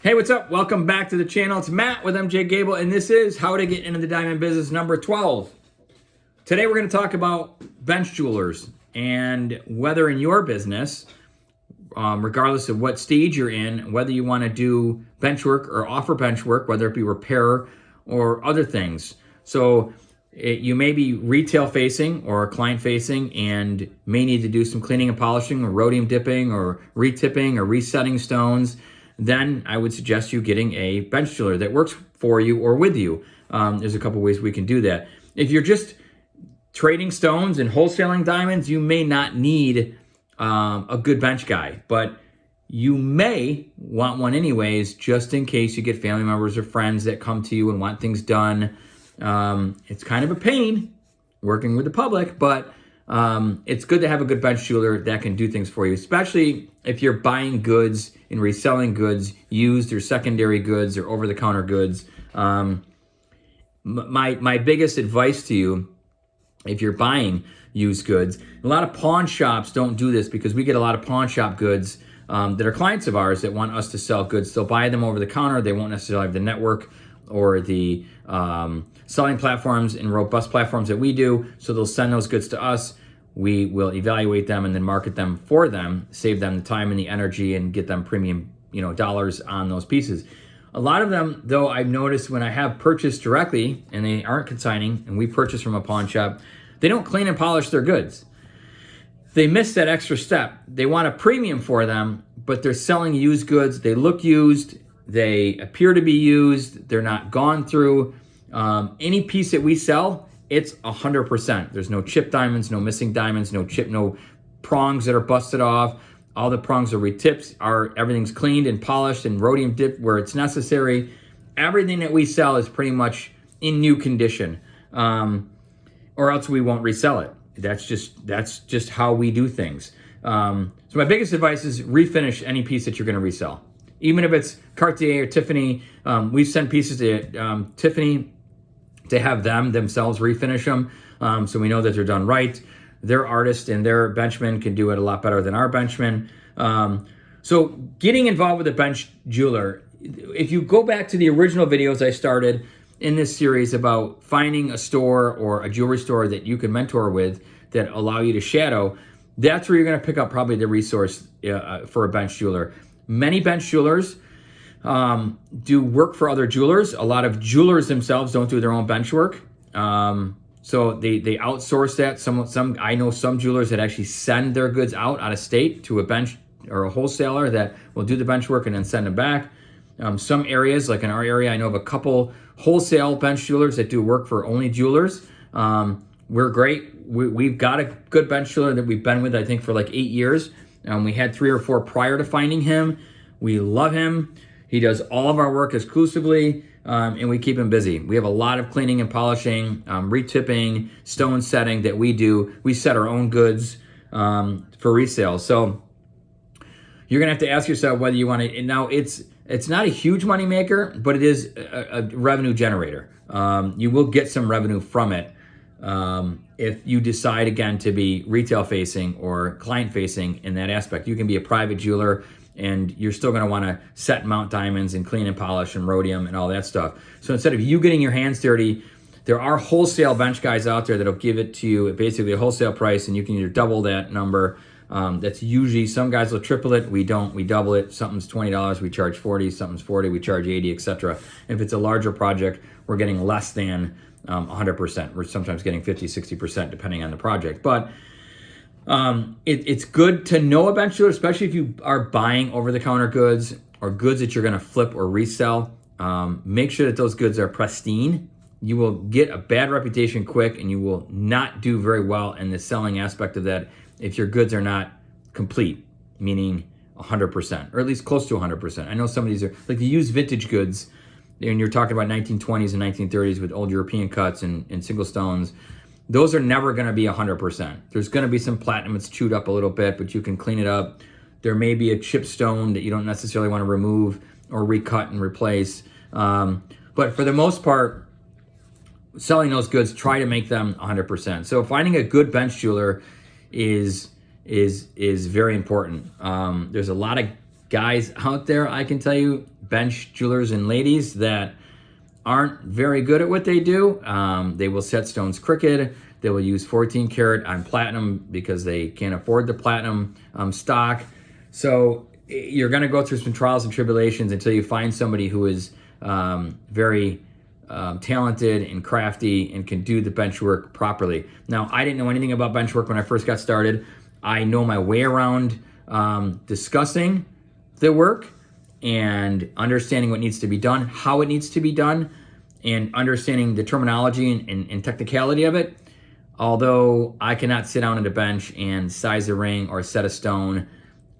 Hey, what's up? Welcome back to the channel. It's Matt with MJ Gabel, and this is How to Get Into the Diamond Business number 12. Today we're going to talk about bench jewelers and whether in your business, regardless of what stage you're in, whether you want to do bench work or offer bench work, whether it be repair or other things. So you may be retail facing or client facing and may need to do some cleaning and polishing or rhodium dipping or retipping or resetting stones. Then I would suggest you getting a bench jeweler that works for you or with you. There's a couple ways we can do that. If you're just trading stones and wholesaling diamonds, you may not need a good bench guy, but you may want one anyways, just in case you get family members or friends that come to you and want things done. It's kind of a pain working with the public, but it's good to have a good bench jeweler that can do things for you, especially if you're buying goods and reselling goods, used or secondary goods or over-the-counter goods. My biggest advice to you, if you're buying used goods, a lot of pawn shops don't do this because we get a lot of pawn shop goods that are clients of ours that want us to sell goods. They'll buy them over the counter. They won't necessarily have the network or the selling platforms and robust platforms that we do. So they'll send those goods to us. We will evaluate them and then market them for them, save them the time and the energy, and get them premium, dollars on those pieces. A lot of them, though, I've noticed when I have purchased directly and they aren't consigning and we purchase from a pawn shop, they don't clean and polish their goods. They miss that extra step. They want a premium for them, but they're selling used goods. They look used. They appear to be used. They're not gone through. Any piece that we sell, it's 100%. There's no chip diamonds, no missing diamonds, no prongs that are busted off. All the prongs are retips. Everything's cleaned and polished and rhodium dipped where it's necessary. Everything that we sell is pretty much in new condition, or else we won't resell it. That's just how we do things. So my biggest advice is refinish any piece that you're going to resell. Even if it's Cartier or Tiffany, we've sent pieces to Tiffany to have them themselves refinish them, so we know that they're done right. Their artist and their benchmen can do it a lot better than our benchmen. So getting involved with a bench jeweler, if you go back to the original videos I started in this series about finding a store or a jewelry store that you can mentor with that allow you to shadow, that's where you're going to pick up probably the resource for a bench jeweler. Many bench jewelers do work for other jewelers. A lot of jewelers themselves don't do their own bench work. So they outsource that. Some I know some jewelers that actually send their goods out of state to a bench or a wholesaler that will do the bench work and then send them back. Some areas, like in our area, I know of a couple wholesale bench jewelers that do work for only jewelers. We're great. We've got a good bench jeweler that we've been with, I think, for like 8 years. We had 3 or 4 prior to finding him. We love him. He does all of our work exclusively, and we keep him busy. We have a lot of cleaning and polishing, retipping, stone setting that we do. We set our own goods for resale. So you're gonna have to ask yourself whether you want to. And now it's not a huge money maker, but it is a revenue generator. You will get some revenue from it if you decide again to be retail facing or client facing in that aspect. You can be a private jeweler, and you're still going to want to set and mount diamonds and clean and polish and rhodium and all that stuff. So instead of you getting your hands dirty, there are wholesale bench guys out there that'll give it to you at basically a wholesale price, and you can either double that number. That's usually, some guys will triple it. We don't. We double it. Something's $20, we charge 40. Something's 40, we charge 80, etc. If it's a larger project, we're getting less than 100%. We're sometimes getting 50, 60% depending on the project. But it's good to know a bench jeweler, especially if you are buying over-the-counter goods or goods that you're going to flip or resell. Make sure that those goods are pristine. You will get a bad reputation quick, and you will not do very well in the selling aspect of that if your goods are not complete, meaning 100%, or at least close to 100%. I know some of these are, like the used vintage goods, and you're talking about 1920s and 1930s with old European cuts and single stones. Those are never going to be 100%. There's going to be some platinum that's chewed up a little bit, but you can clean it up. There may be a chip stone that you don't necessarily want to remove or recut and replace. But for the most part, selling those goods, try to make them 100%. So finding a good bench jeweler is very important. There's a lot of guys out there, I can tell you, bench jewelers and ladies that aren't very good at what they do. They will set stones crooked. They will use 14 karat on platinum because they can't afford the platinum stock. So you're going to go through some trials and tribulations until you find somebody who is very talented and crafty and can do the bench work properly. Now, I didn't know anything about bench work when I first got started. I know my way around discussing the work and understanding what needs to be done, how it needs to be done, and understanding the terminology and technicality of it. Although I cannot sit down at a bench and size a ring or set a stone,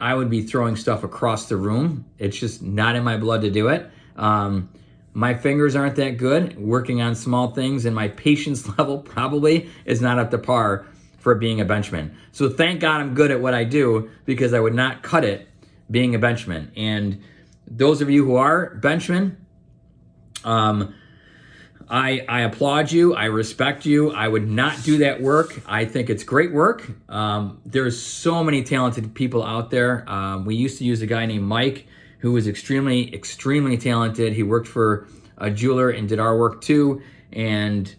I would be throwing stuff across the room. It's just not in my blood to do it. My fingers aren't that good working on small things, and my patience level probably is not up to par for being a benchman. So thank God I'm good at what I do, because I would not cut it being a benchman. And those of you who are benchmen, I applaud you. I respect you. I would not do that work. I think it's great work. There's so many talented people out there. We used to use a guy named Mike who was extremely, extremely talented. He worked for a jeweler and did our work too. And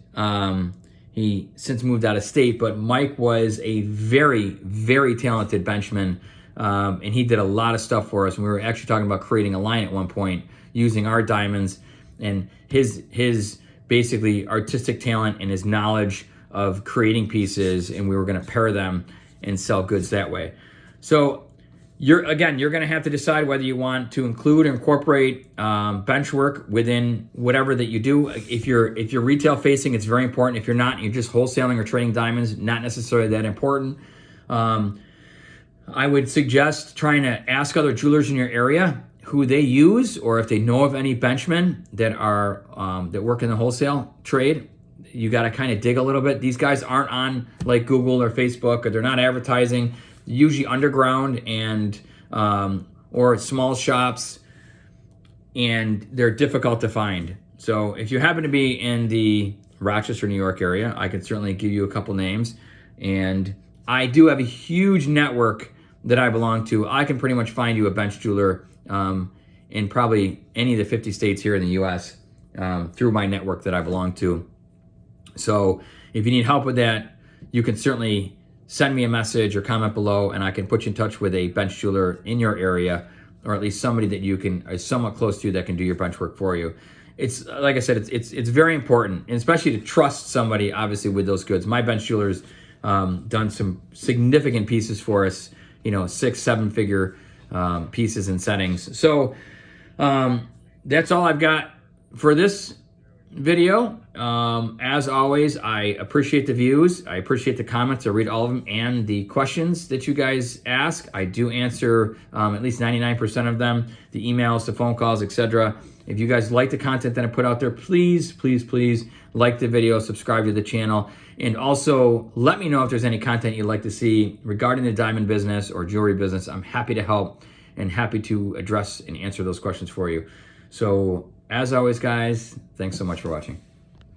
he since moved out of state, but Mike was a very, very talented benchman. And he did a lot of stuff for us. And we were actually talking about creating a line at one point using our diamonds, and his basically artistic talent and his knowledge of creating pieces, and we were going to pair them and sell goods that way. So you're going to have to decide whether you want to include or incorporate bench work within whatever that you do. If you're retail facing, it's very important. If you're not, you're just wholesaling or trading diamonds, not necessarily that important. I would suggest trying to ask other jewelers in your area who they use, or if they know of any benchmen that are that work in the wholesale trade. You got to kind of dig a little bit. These guys aren't on like Google or Facebook, or they're not advertising. They're usually underground and or small shops, and they're difficult to find. So if you happen to be in the Rochester, New York area, I could certainly give you a couple names. And I do have a huge network that I belong to. I can pretty much find you a bench jeweler in probably any of the 50 states here in the US through my network that I belong to. So if you need help with that, you can certainly send me a message or comment below, and I can put you in touch with a bench jeweler in your area, or at least somebody that you can is somewhat close to you that can do your bench work for you. It's like I said, it's very important, and especially to trust somebody obviously with those goods. My bench jeweler's done some significant pieces for us, 6-7 figure pieces and settings. So that's all I've got for this video. As always, I appreciate the views. I appreciate the comments. I read all of them, and the questions that you guys ask. I do answer at least 99% of them, the emails, the phone calls, etc. If you guys like the content that I put out there, please, please, please like the video, subscribe to the channel, and also let me know if there's any content you'd like to see regarding the diamond business or jewelry business. I'm happy to help and happy to address and answer those questions for you. So as always, guys, thanks so much for watching.